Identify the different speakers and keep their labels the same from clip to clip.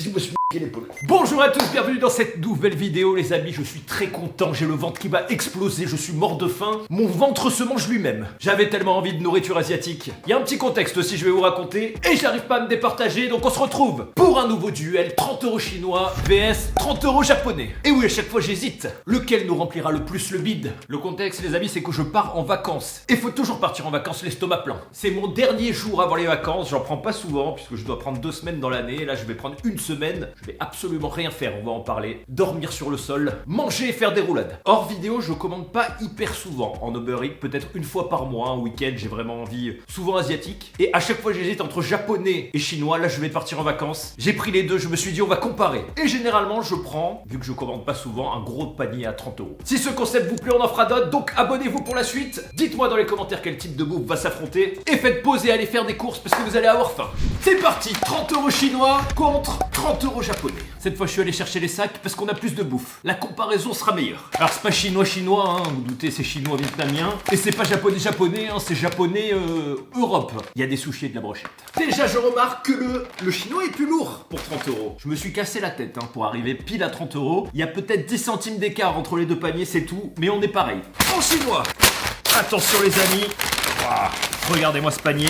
Speaker 1: je me suis l'épaule. Bonjour à tous, bienvenue dans cette nouvelle vidéo les amis, je suis très content, j'ai le ventre qui va exploser, je suis mort de faim, mon ventre se mange lui-même. J'avais tellement envie de nourriture asiatique. Il y a un petit contexte aussi, je vais vous raconter, et j'arrive pas à me départager, donc on se retrouve pour un nouveau duel, 30€ chinois vs 30€ japonais. Et oui, à chaque fois j'hésite, lequel nous remplira le plus le bide. Le contexte les amis, c'est que je pars en vacances, et faut toujours partir en vacances l'estomac plein. C'est mon dernier jour avant les vacances, j'en prends pas souvent, puisque je dois prendre 2 semaines dans l'année, là je vais prendre 1 semaine. Je vais absolument rien faire, on va en parler. Dormir sur le sol, manger et faire des roulades. Hors vidéo, je commande pas hyper souvent en Uber Eats, peut-être 1 fois par mois, un week-end, j'ai vraiment envie, souvent asiatique. Et à chaque fois j'hésite entre japonais et chinois, là je vais partir en vacances. J'ai pris les deux, je me suis dit on va comparer. Et généralement je prends, vu que je commande pas souvent, un gros panier à 30€. Si ce concept vous plaît, on en fera d'autres, donc abonnez-vous pour la suite. Dites-moi dans les commentaires quel type de bouffe va s'affronter. Et faites pause et allez faire des courses parce que vous allez avoir faim. C'est parti, 30€ chinois contre 30€ japonais. Cette fois je suis allé chercher les sacs parce qu'on a plus de bouffe. La comparaison sera meilleure. Alors c'est pas chinois, hein, vous doutez, c'est chinois vietnamien. Et c'est pas japonais, hein, c'est japonais Europe. Il y a des sushis et de la brochette. Déjà je remarque que le chinois est plus lourd pour 30€. Je me suis cassé la tête hein, pour arriver pile à 30€. Il y a peut-être 10 centimes d'écart entre les deux paniers, c'est tout. Mais on est pareil. En chinois. Attention les amis. Wow. Regardez-moi ce panier.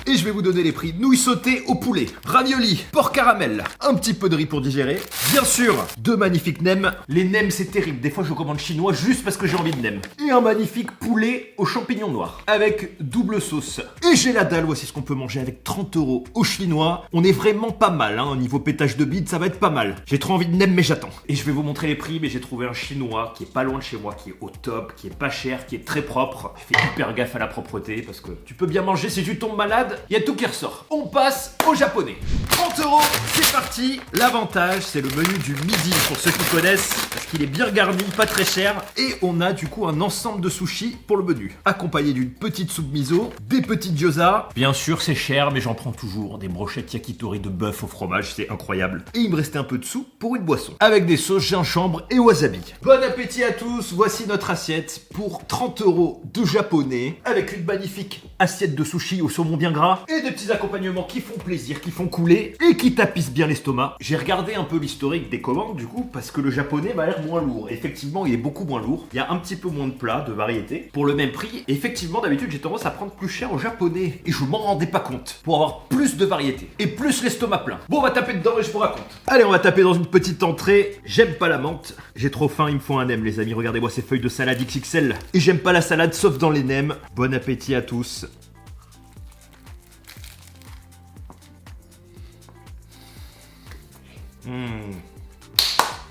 Speaker 1: Et je vais vous donner les prix. Nouilles sautées au poulet, ravioli, porc caramel, un petit peu de riz pour digérer. Bien sûr, 2 magnifiques nems. Les nems c'est terrible, des fois je commande chinois juste parce que j'ai envie de nems. Et un magnifique poulet aux champignons noirs, avec double sauce. Et j'ai la dalle, voici ce qu'on peut manger avec 30€ au chinois. On est vraiment pas mal, hein, au niveau pétage de bide, ça va être pas mal. J'ai trop envie de nems mais j'attends. Et je vais vous montrer les prix, mais j'ai trouvé un chinois qui est pas loin de chez moi, qui est au top, qui est pas cher, qui est très propre. Je fais hyper gaffe à la propreté parce que tu peux bien manger si tu tombes malade. Il y a tout qui ressort. On passe au japonais. 30€, c'est parti. L'avantage, c'est le menu du midi pour ceux qui connaissent, parce qu'il est bien garni, pas très cher. Et on a du coup un ensemble de sushis pour le menu, accompagné d'une petite soupe miso, des petites gyoza. Bien sûr, c'est cher, mais j'en prends toujours. Des brochettes yakitori de bœuf au fromage, c'est incroyable. Et il me restait un peu de soupe pour une boisson, avec des sauces gingembre et wasabi. Bon appétit à tous. Voici notre assiette pour 30€ de japonais, avec une magnifique assiette de sushi au saumon bien gras et des petits accompagnements qui font plaisir, qui font couler et qui tapissent bien l'estomac. J'ai regardé un peu l'historique des commandes du coup parce que le japonais m'a l'air moins lourd. Effectivement, il est beaucoup moins lourd. Il y a un petit peu moins de plats, de variétés pour le même prix. Et effectivement, d'habitude, j'ai tendance à prendre plus cher au japonais et je m'en rendais pas compte pour avoir plus de variétés et plus l'estomac plein. Bon, on va taper dedans et je vous raconte. Allez, on va taper dans une petite entrée. J'aime pas la menthe. J'ai trop faim, il me faut un nem les amis. Regardez-moi ces feuilles de salade XXL. Et j'aime pas la salade sauf dans les nems. Bon appétit à tous.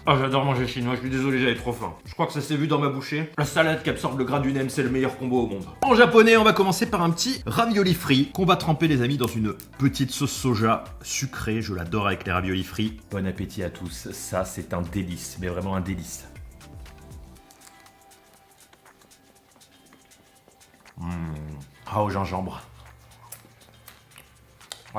Speaker 1: Ah, j'adore manger chinois, je suis désolé, j'avais trop faim. Je crois que ça s'est vu dans ma bouchée. La salade qui absorbe le gras du nem, c'est le meilleur combo au monde. En japonais, on va commencer par un petit ravioli frit qu'on va tremper les amis dans une petite sauce soja sucrée. Je l'adore avec les raviolis frits. Bon appétit à tous, ça c'est un délice, mais vraiment un délice. Ah, au gingembre.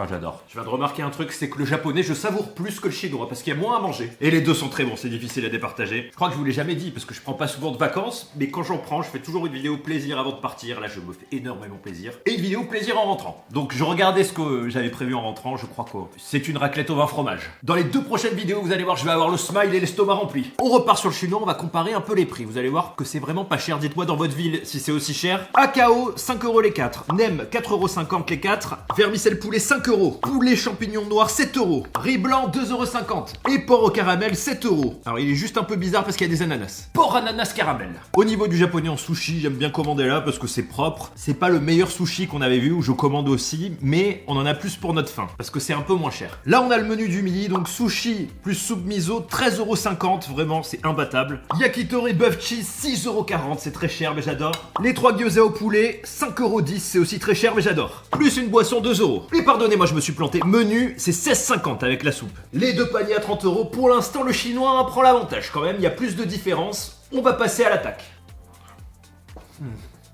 Speaker 1: Ah, j'adore. Je viens de remarquer un truc, c'est que le japonais, je savoure plus que le chinois parce qu'il y a moins à manger. Et les deux sont très bons, c'est difficile à départager. Je crois que je vous l'ai jamais dit parce que je prends pas souvent de vacances, mais quand j'en prends, je fais toujours une vidéo plaisir avant de partir. Là, je me fais énormément plaisir. Et une vidéo plaisir en rentrant. Donc, je regardais ce que j'avais prévu en rentrant. Je crois que c'est une raclette au vin fromage. Dans les 2 prochaines vidéos, vous allez voir, je vais avoir le smile et l'estomac rempli. On repart sur le chinois, on va comparer un peu les prix. Vous allez voir que c'est vraiment pas cher. Dites-moi dans votre ville si c'est aussi cher. Akao, 5€ les 4. Nem, 4,50€ les 4. Vermicelle poulet, 5€. Poulet champignons noirs, 7€. Riz blanc, 2,50€. Et porc au caramel, 7€. Alors il est juste un peu bizarre parce qu'il y a des ananas. Porc ananas caramel. Au niveau du japonais en sushi, j'aime bien commander là parce que c'est propre. C'est pas le meilleur sushi qu'on avait vu où je commande aussi, mais on en a plus pour notre faim parce que c'est un peu moins cher. Là on a le menu du midi, donc sushi plus soupe miso, 13,50€. Vraiment, c'est imbattable. Yakitori buff cheese, 6,40€. C'est très cher, mais j'adore. Les 3 gyoza au poulet, 5,10€. C'est aussi très cher, mais j'adore. Plus une boisson, 2€. Et pardonnez-moi, je me suis planté. Menu, c'est 16,50€ avec la soupe. Les 2 paniers à 30€. Pour l'instant, le chinois prend l'avantage quand même. Il y a plus de différence. On va passer à l'attaque.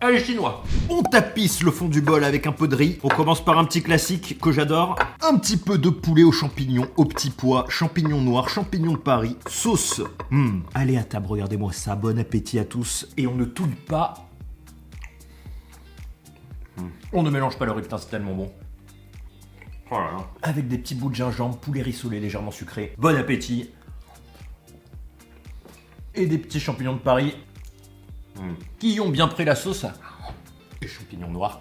Speaker 1: Allez, chinois. On tapisse le fond du bol avec un peu de riz. On commence par un petit classique que j'adore. Un petit peu de poulet aux champignons, aux petits pois, champignons noirs, champignons de Paris, sauce. Allez à table, regardez-moi ça. Bon appétit à tous. Et on ne touille pas. On ne mélange pas le riz, putain, c'est tellement bon. Oh là là. Avec des petits bouts de gingembre, poulet rissolé légèrement sucré. Bon appétit. Et des petits champignons de Paris qui ont bien pris la sauce. Les champignons noirs.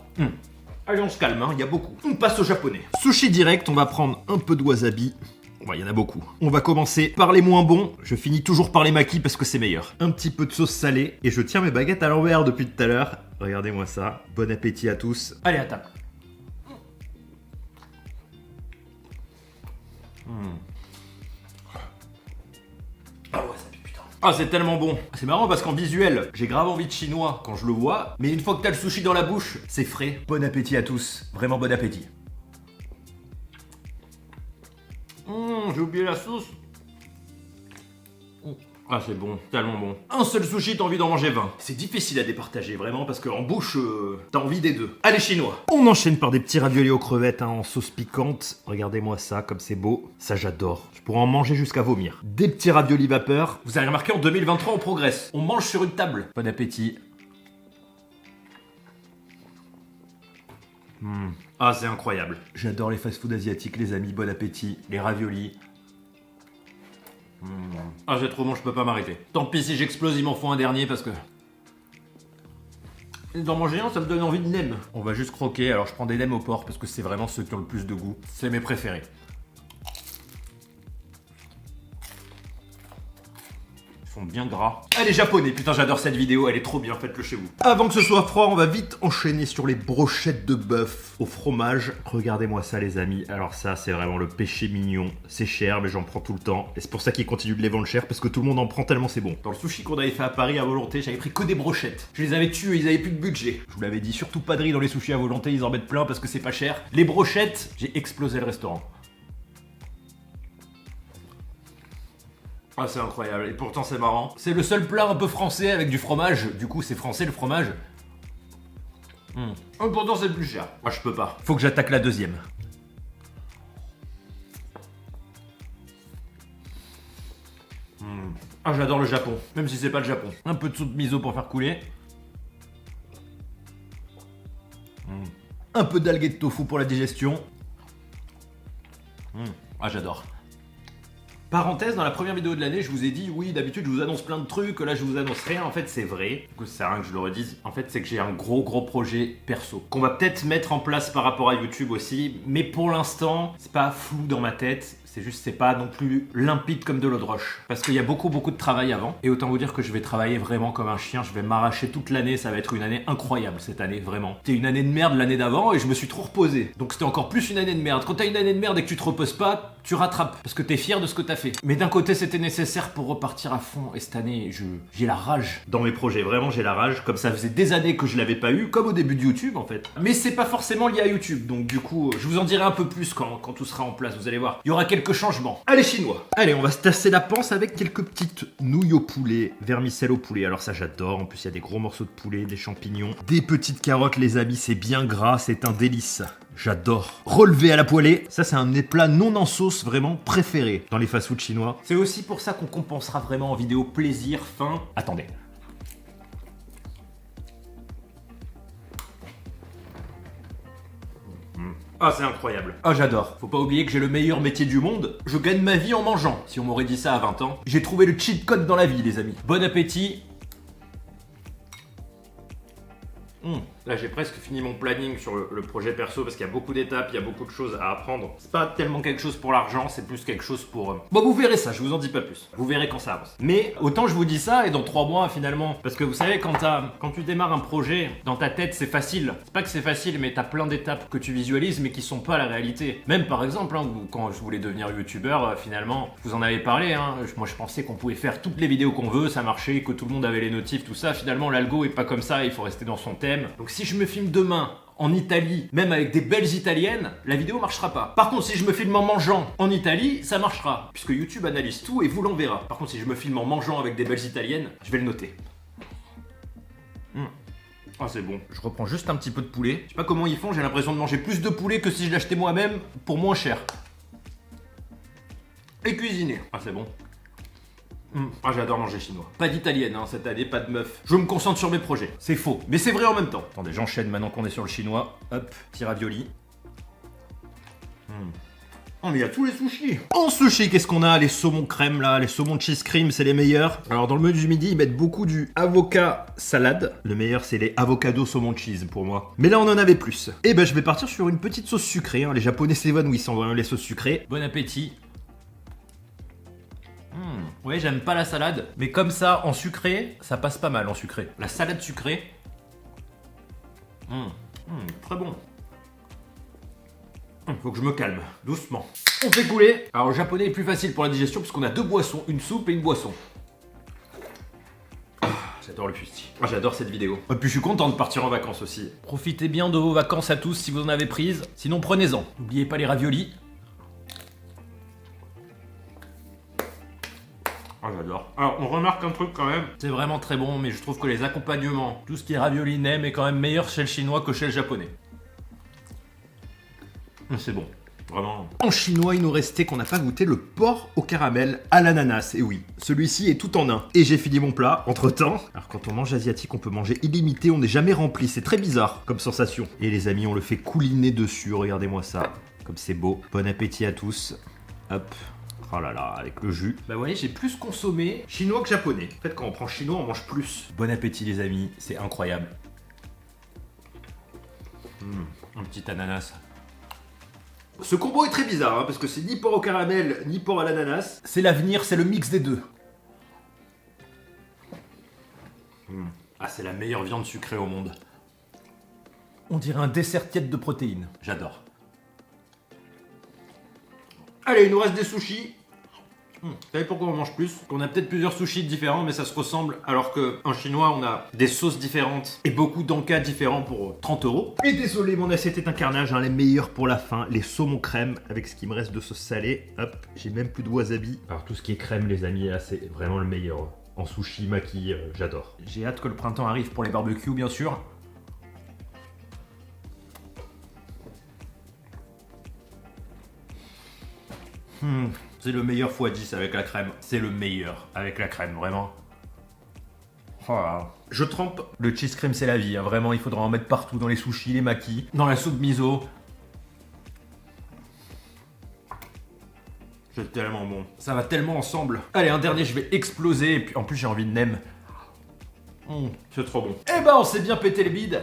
Speaker 1: Allez, on se calme, hein, il y a beaucoup. On passe au japonais. Sushi direct, on va prendre un peu de wasabi. Ouais, il y en a beaucoup. On va commencer par les moins bons. Je finis toujours par les makis parce que c'est meilleur. Un petit peu de sauce salée. Et je tiens mes baguettes à l'envers depuis tout à l'heure. Regardez-moi ça. Bon appétit à tous. Allez, à table. Ah ouais, ça pique, putain. Ah, c'est tellement bon. C'est marrant parce qu'en visuel, j'ai grave envie de chinois quand je le vois. Mais une fois que t'as le sushi dans la bouche, c'est frais. Bon appétit à tous. Vraiment bon appétit. J'ai oublié la sauce. Ah, c'est bon, tellement bon. Un seul sushi, t'as envie d'en manger 20. C'est difficile à départager, vraiment, parce qu'en bouche, t'as envie des deux. Allez, chinois. On enchaîne par des petits raviolis aux crevettes en sauce piquante. Regardez-moi ça, comme c'est beau. Ça, j'adore. Je pourrais en manger jusqu'à vomir. Des petits raviolis vapeur. Vous avez remarqué, en 2023, on progresse. On mange sur une table. Bon appétit. Ah, c'est incroyable. J'adore les fast-food asiatiques, les amis. Bon appétit. Les raviolis. Ah, c'est trop bon, je peux pas m'arrêter. Tant pis si j'explose, ils m'en font un dernier parce que... D'en manger un, ça me donne envie de nems. On va juste croquer, alors je prends des nems au porc parce que c'est vraiment ceux qui ont le plus de goût. C'est mes préférés. Ils sont bien gras. Allez, japonais, putain, j'adore cette vidéo, elle est trop bien, faites-le chez vous. Avant que ce soit froid, on va vite enchaîner sur les brochettes de bœuf au fromage. Regardez-moi ça, les amis. Alors ça, c'est vraiment le péché mignon. C'est cher, mais j'en prends tout le temps. Et c'est pour ça qu'ils continuent de les vendre cher, parce que tout le monde en prend tellement c'est bon. Dans le sushi qu'on avait fait à Paris à volonté, j'avais pris que des brochettes. Je les avais tués, ils avaient plus de budget. Je vous l'avais dit, surtout pas de riz dans les sushis à volonté, ils en mettent plein parce que c'est pas cher. Les brochettes, j'ai explosé le restaurant. Ah, c'est incroyable, et pourtant c'est marrant. C'est le seul plat un peu français avec du fromage, du coup c'est français le fromage. Et pourtant c'est le plus cher. Ah, je peux pas. Faut que j'attaque la deuxième. Ah, j'adore le Japon, même si c'est pas le Japon. Un peu de soupe miso pour faire couler. Un peu d'algues et de tofu pour la digestion. Ah, j'adore. Parenthèse, dans la première vidéo de l'année, je vous ai dit, oui, d'habitude, je vous annonce plein de trucs, là, je vous annonce rien. En fait, c'est vrai. Du coup, ça sert à rien que je le redise. En fait, c'est que j'ai un gros projet perso qu'on va peut-être mettre en place par rapport à YouTube aussi. Mais pour l'instant, c'est pas flou dans ma tête. C'est juste, c'est pas non plus limpide comme de l'eau de roche. Parce qu'il y a beaucoup de travail avant. Et autant vous dire que je vais travailler vraiment comme un chien. Je vais m'arracher toute l'année. Ça va être une année incroyable cette année, vraiment. C'était une année de merde l'année d'avant et je me suis trop reposé. Donc c'était encore plus une année de merde. Quand t'as une année de merde et que tu te reposes pas, tu rattrapes. Parce que t'es fier de ce que t'as fait. Mais d'un côté, c'était nécessaire pour repartir à fond. Et cette année, j'ai la rage. Dans mes projets, vraiment, j'ai la rage. Comme ça faisait des années que je l'avais pas eu. Comme au début de YouTube, en fait. Mais c'est pas forcément lié à YouTube. Donc du coup, je vous en dirai un peu plus quand tout sera en place. Vous allez voir. Il y aura quelques changements. Allez, chinois. Allez, on va se tasser la panse avec quelques petites nouilles au poulet, vermicelle au poulet. Alors ça, j'adore. En plus, il y a des gros morceaux de poulet, des champignons, des petites carottes, les amis. C'est bien gras, c'est un délice. J'adore. Relevé à la poêlée. Ça, c'est un de mes plats non en sauce vraiment préférés dans les fast-food chinois. C'est aussi pour ça qu'on compensera vraiment en vidéo plaisir, faim. Attendez. Ah, c'est incroyable. Ah, j'adore. Faut pas oublier que j'ai le meilleur métier du monde. Je gagne ma vie en mangeant. Si on m'aurait dit ça à 20 ans. J'ai trouvé le cheat code dans la vie, les amis. Bon appétit. Là, j'ai presque fini mon planning sur le projet perso parce qu'il y a beaucoup d'étapes, il y a beaucoup de choses à apprendre. C'est pas tellement quelque chose pour l'argent, c'est plus quelque chose pour... Bon, vous verrez ça, je vous en dis pas plus. Vous verrez quand ça avance. Mais autant je vous dis ça et dans 3 mois finalement. Parce que vous savez, quand tu démarres un projet, dans ta tête, c'est facile. C'est pas que c'est facile, mais t'as plein d'étapes que tu visualises mais qui sont pas la réalité. Même par exemple, quand je voulais devenir youtubeur, finalement, je vous en avais parlé. Moi, je pensais qu'on pouvait faire toutes les vidéos qu'on veut, ça marchait, que tout le monde avait les notifs, tout ça. Finalement, l'algo est pas comme ça, il faut rester dans son thème. Donc si je me filme demain en Italie, même avec des belles italiennes, la vidéo marchera pas. Par contre, si je me filme en mangeant en Italie, ça marchera. Puisque YouTube analyse tout et vous l'enverra. Par contre, si je me filme en mangeant avec des belles italiennes, je vais le noter. Ah, c'est bon. Je reprends juste un petit peu de poulet. Je sais pas comment ils font, j'ai l'impression de manger plus de poulet que si je l'achetais moi-même pour moins cher. Et cuisiner. Ah, c'est bon. Ah, j'adore manger chinois. Pas d'italienne cette année, pas de meuf. Je me concentre sur mes projets. C'est faux, mais c'est vrai en même temps. Attendez, j'enchaîne maintenant qu'on est sur le chinois. Hop, petit ravioli. Oh mais il y a tous les sushis. En sushi, qu'est-ce qu'on a? Les saumons crème là, les saumons cheese cream, c'est les meilleurs. Alors dans le menu du midi, ils mettent beaucoup du avocat salade. Le meilleur, c'est les avocado saumon cheese pour moi. Mais là, on en avait plus. Et ben, je vais partir sur une petite sauce sucrée. Les Japonais s'évanouissent en voyant les sauces sucrées. Bon appétit. Oui, j'aime pas la salade, mais comme ça, en sucré, ça passe pas mal en sucré. La salade sucrée. Très bon. Faut que je me calme, doucement. On fait couler. Alors le japonais est plus facile pour la digestion parce qu'on a deux boissons, une soupe et une boisson. J'adore le fusti. J'adore cette vidéo. Et puis je suis content de partir en vacances aussi. Profitez bien de vos vacances à tous si vous en avez prises. Sinon prenez-en. N'oubliez pas les raviolis. J'adore. Alors on remarque un truc quand même. C'est vraiment très bon, mais je trouve que les accompagnements, tout ce qui est ravioli nem est quand même meilleur chez le chinois que chez le japonais. C'est bon, vraiment. En chinois, il nous restait qu'on n'a pas goûté le porc au caramel à l'ananas. Et oui, celui-ci est tout en un. Et j'ai fini mon plat entre temps. Alors quand on mange asiatique, on peut manger illimité, on n'est jamais rempli. C'est très bizarre comme sensation. Et les amis, on le fait couliner dessus. Regardez-moi ça, comme c'est beau. Bon appétit à tous. Hop. Oh là là, avec le jus. Bah vous voyez, j'ai plus consommé chinois que japonais. En fait, quand on prend chinois, on mange plus. Bon appétit les amis, c'est incroyable. Un petit ananas. Ce combo est très bizarre, parce que c'est ni porc au caramel, ni porc à l'ananas. C'est l'avenir, c'est le mix des deux. Ah, c'est la meilleure viande sucrée au monde. On dirait un dessert tiède de protéines. J'adore. Allez, il nous reste des sushis. Vous savez pourquoi on mange plus? On a peut-être plusieurs sushis différents, mais ça se ressemble. Alors qu'en chinois, on a des sauces différentes et beaucoup d'encas différents pour 30 €. Et désolé, mon assiette est un carnage. Les meilleurs pour la fin, les saumons crème avec ce qui me reste de sauce salée. Hop, j'ai même plus de wasabi. Alors tout ce qui est crème, les amis, là, c'est vraiment le meilleur. En sushi, maki, j'adore. J'ai hâte que le printemps arrive pour les barbecues, bien sûr. C'est le meilleur x10 avec la crème. C'est le meilleur avec la crème, vraiment. Oh là. Je trempe. Le cheese cream, c'est la vie. Vraiment, il faudra en mettre partout dans les sushis, les makis, dans la soupe miso. C'est tellement bon. Ça va tellement ensemble. Allez, un dernier, je vais exploser. Et puis en plus, j'ai envie de nem. C'est trop bon. Eh ben, on s'est bien pété les bides.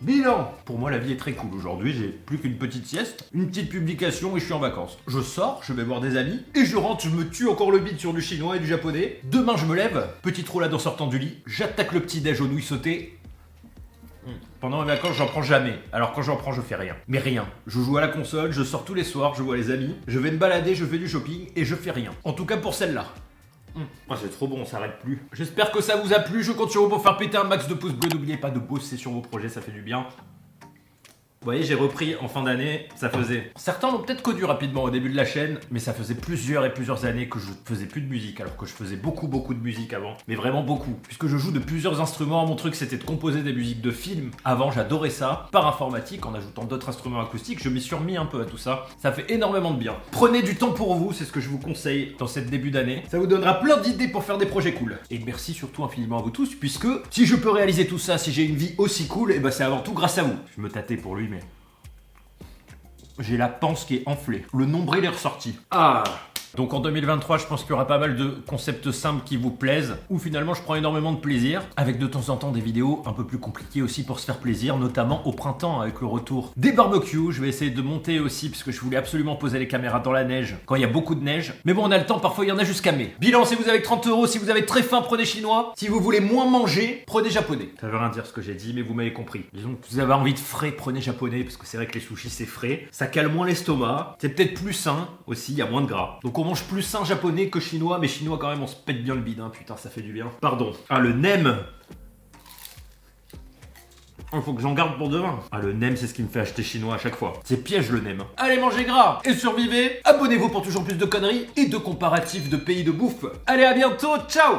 Speaker 1: Bilan. Pour moi, la vie est très cool aujourd'hui. J'ai plus qu'une petite sieste, une petite publication et je suis en vacances. Je sors, je vais voir des amis et je rentre, je me tue encore le bide sur du chinois et du japonais. Demain, je me lève, petite roulade en sortant du lit. J'attaque le petit déj aux nouilles sautées. Pendant mes vacances, j'en prends jamais. Alors quand j'en prends, je fais rien. Mais rien. Je joue à la console, je sors tous les soirs, je vois les amis. Je vais me balader, je fais du shopping et je fais rien. En tout cas pour celle-là. C'est trop bon, on s'arrête plus. J'espère que ça vous a plu, je compte sur vous pour faire péter un max de pouces bleus. N'oubliez pas de bosser sur vos projets, ça fait du bien. Vous voyez, j'ai repris en fin d'année, ça faisait... Certains l'ont peut-être connu rapidement au début de la chaîne, mais ça faisait plusieurs et plusieurs années que je faisais plus de musique, alors que je faisais beaucoup de musique avant. Mais vraiment beaucoup, puisque je joue de plusieurs instruments. Mon truc, c'était de composer des musiques de films. Avant, j'adorais ça, par informatique, en ajoutant d'autres instruments acoustiques. Je m'y suis remis un peu à tout ça. Ça fait énormément de bien. Prenez du temps pour vous, c'est ce que je vous conseille dans cette début d'année. Ça vous donnera plein d'idées pour faire des projets cool. Et merci surtout infiniment à vous tous, puisque si je peux réaliser tout ça, si j'ai une vie aussi cool, et ben c'est avant tout grâce à vous. Je me tâtais pour lui, mais... j'ai la panse qui est enflée. Le nombril est ressorti. Donc en 2023, je pense qu'il y aura pas mal de concepts simples qui vous plaisent, où finalement je prends énormément de plaisir, avec de temps en temps des vidéos un peu plus compliquées aussi pour se faire plaisir, notamment au printemps avec le retour des barbecues. Je vais essayer de monter aussi, parce que je voulais absolument poser les caméras dans la neige, quand il y a beaucoup de neige. Mais bon, on a le temps, parfois il y en a jusqu'à mai. Bilan, si vous avez 30 €, si vous avez très faim, prenez chinois. Si vous voulez moins manger, prenez japonais. Ça veut rien dire ce que j'ai dit, mais vous m'avez compris. Disons que vous avez envie de frais, prenez japonais, parce que c'est vrai que les sushis c'est frais. Ça cale moins l'estomac, c'est peut-être plus sain aussi, il y a moins de gras. Donc on mange plus sain japonais que chinois, mais chinois quand même on se pète bien le bide, putain ça fait du bien. Pardon. Le nem. Faut que j'en garde pour demain. Le nem c'est ce qui me fait acheter chinois à chaque fois. C'est piège le nem. Allez mangez gras et survivez. Abonnez-vous pour toujours plus de conneries et de comparatifs de pays de bouffe. Allez à bientôt, ciao.